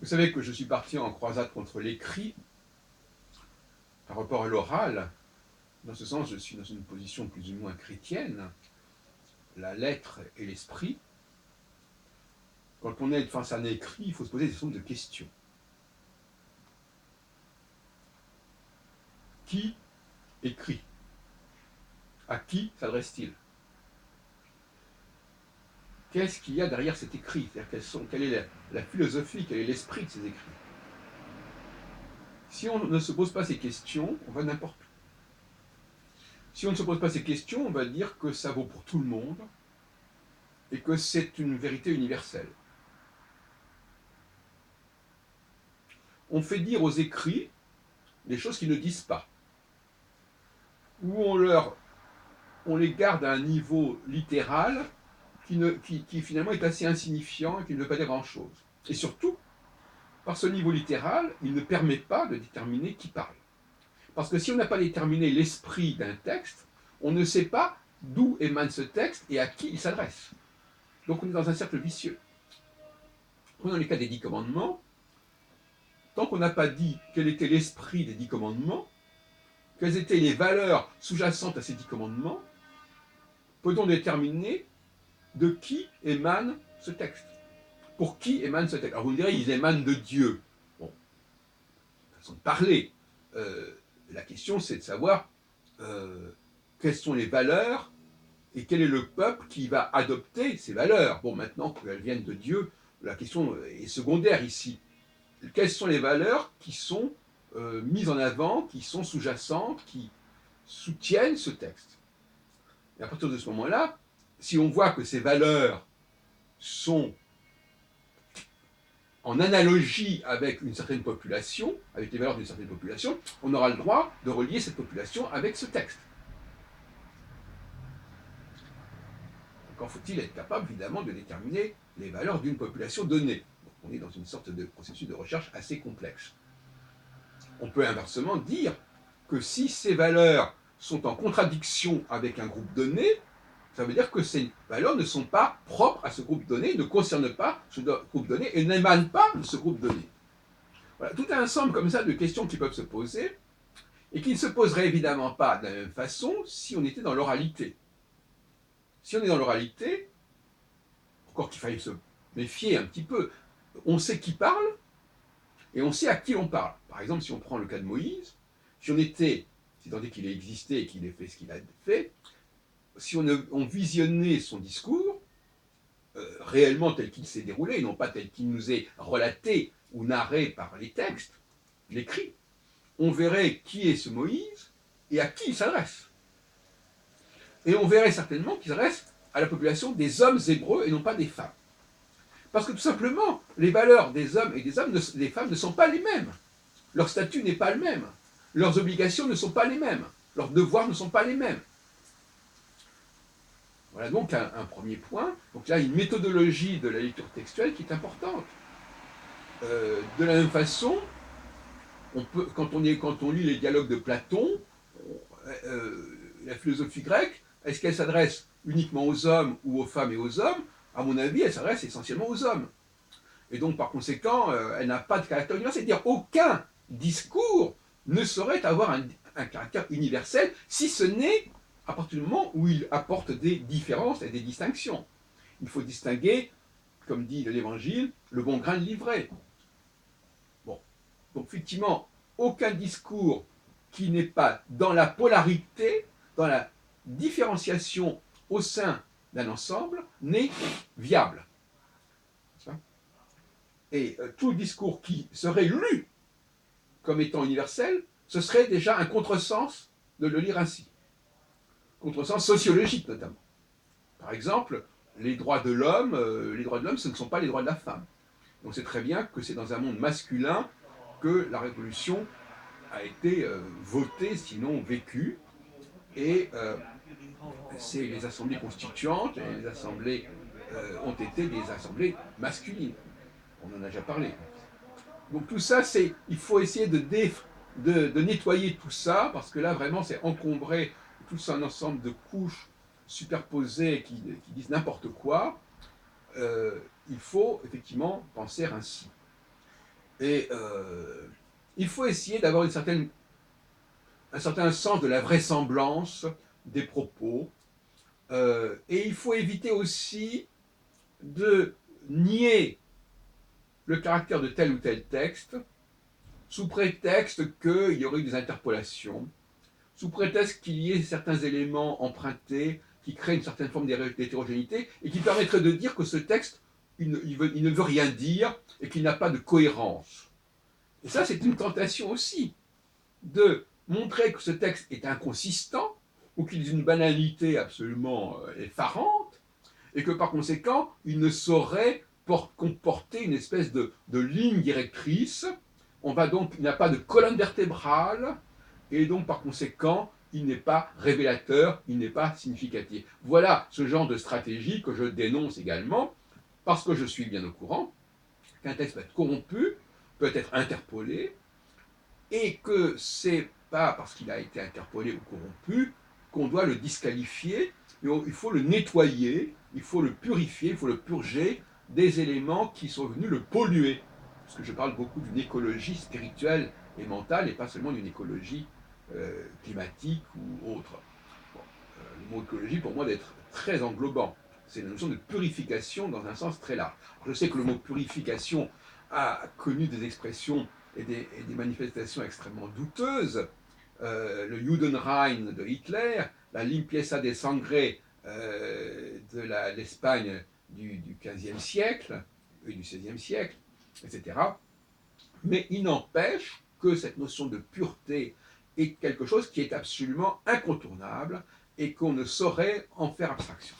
Vous savez que je suis parti en croisade contre l'écrit par rapport à l'oral. Dans ce sens, je suis dans une position plus ou moins chrétienne. La lettre et l'esprit. Quand on est face à un écrit, il faut se poser des sortes de questions. Qui écrit? À qui s'adresse-t-il? Qu'est-ce qu'il y a derrière cet écrit? C'est-à-dire quelle est la philosophie, quel est l'esprit de ces écrits? Si on ne se pose pas ces questions, on va n'importe où. Si on ne se pose pas ces questions, on va dire que ça vaut pour tout le monde et que c'est une vérité universelle. On fait dire aux écrits des choses qu'ils ne disent pas. Ou on les garde à un niveau littéral qui finalement est assez insignifiant et qui ne veut pas dire grand-chose. Et surtout, par ce niveau littéral, il ne permet pas de déterminer qui parle. Parce que si on n'a pas déterminé l'esprit d'un texte, on ne sait pas d'où émane ce texte et à qui il s'adresse. Donc on est dans un cercle vicieux. Prenons les cas des 10 commandements. Tant qu'on n'a pas dit quel était l'esprit des 10 commandements, quelles étaient les valeurs sous-jacentes à ces 10 commandements, peut-on déterminer de qui émane ce texte? Pour qui émane ce texte? Alors vous me direz, ils émanent de Dieu. Bon, façon de parler. La question, c'est de savoir quelles sont les valeurs et quel est le peuple qui va adopter ces valeurs. Bon, maintenant qu'elles viennent de Dieu, la question est secondaire ici. Quelles sont les valeurs qui sont mises en avant, qui sont sous-jacentes, qui soutiennent ce texte? Et à partir de ce moment-là, si on voit que ces valeurs sont en analogie avec une certaine population, avec les valeurs d'une certaine population, on aura le droit de relier cette population avec ce texte. Encore faut-il être capable, évidemment, de déterminer les valeurs d'une population donnée. Donc on est dans une sorte de processus de recherche assez complexe. On peut inversement dire que si ces valeurs sont en contradiction avec un groupe donné, ça veut dire que ces valeurs ne sont pas propres à ce groupe donné, ne concernent pas ce groupe donné et n'émanent pas de ce groupe donné. Voilà, tout un ensemble comme ça de questions qui peuvent se poser et qui ne se poseraient évidemment pas de la même façon si on était dans l'oralité. Si on est dans l'oralité, encore qu'il faille se méfier un petit peu, on sait qui parle et on sait à qui on parle. Par exemple, si on prend le cas de Moïse, si on était, si tant est qu'il ait existé et qu'il ait fait ce qu'il a fait, si on visionnait son discours, réellement tel qu'il s'est déroulé, et non pas tel qu'il nous est relaté ou narré par les textes, l'écrit, on verrait qui est ce Moïse et à qui il s'adresse. Et on verrait certainement qu'il s'adresse à la population des hommes hébreux et non pas des femmes. Parce que tout simplement, les valeurs des hommes et des femmes ne sont pas les mêmes. Leur statut n'est pas le même. Leurs obligations ne sont pas les mêmes. Leurs devoirs ne sont pas les mêmes. Voilà donc un premier point. Donc là, une méthodologie de la lecture textuelle qui est importante. De la même façon, quand on lit les dialogues de Platon, la philosophie grecque, est-ce qu'elle s'adresse uniquement aux hommes ou aux femmes et aux hommes? À mon avis, elle s'adresse essentiellement aux hommes. Et donc, par conséquent, elle n'a pas de caractère universel. C'est-à-dire aucun discours ne saurait avoir un caractère universel, si ce n'est à partir du moment où il apporte des différences et des distinctions. Il faut distinguer, comme dit l'Évangile, le bon grain de l'ivraie. Bon. Donc, effectivement, aucun discours qui n'est pas dans la polarité, dans la différenciation au sein d'un ensemble, n'est viable. Et tout discours qui serait lu comme étant universel, ce serait déjà un contresens de le lire ainsi. Contresens sociologique notamment. Par exemple, les droits de l'homme, ce ne sont pas les droits de la femme. On sait très bien que c'est dans un monde masculin que la Révolution a été votée, sinon vécue, et c'est les assemblées constituantes, et les assemblées ont été des assemblées masculines. On en a déjà parlé. Donc tout ça, il faut essayer de nettoyer tout ça, parce que là, vraiment, c'est encombré tout un ensemble de couches superposés et qui disent n'importe quoi, il faut effectivement penser ainsi. Et il faut essayer d'avoir un certain sens de la vraisemblance des propos, et il faut éviter aussi de nier le caractère de tel ou tel texte sous prétexte qu'il y aurait eu des interpolations, sous prétexte qu'il y ait certains éléments empruntés qui créent une certaine forme d'hétérogénéité et qui permettraient de dire que ce texte, il ne veut rien dire et qu'il n'a pas de cohérence. Et ça, c'est une tentation aussi, de montrer que ce texte est inconsistant ou qu'il est d'une banalité absolument effarante et que par conséquent, il ne saurait comporter une espèce de ligne directrice. Il n'a pas de colonne vertébrale et donc par conséquent, il n'est pas révélateur, il n'est pas significatif. Voilà ce genre de stratégie que je dénonce également, parce que je suis bien au courant qu'un texte peut être corrompu, peut être interpolé, et que c'est pas parce qu'il a été interpolé ou corrompu qu'on doit le disqualifier, il faut le nettoyer, il faut le purifier, il faut le purger des éléments qui sont venus le polluer. Parce que je parle beaucoup d'une écologie spirituelle et mentale, et pas seulement d'une écologie climatique ou autre. Bon, le mot écologie, pour moi, doit être très englobant. C'est une notion de purification dans un sens très large. Alors, je sais que le mot purification a connu des expressions et des manifestations extrêmement douteuses. Le Judenrein de Hitler, la limpieza de sangre de l'Espagne du XVe siècle et du XVIe siècle, etc. Mais il n'empêche que cette notion de pureté est quelque chose qui est absolument incontournable et qu'on ne saurait en faire abstraction.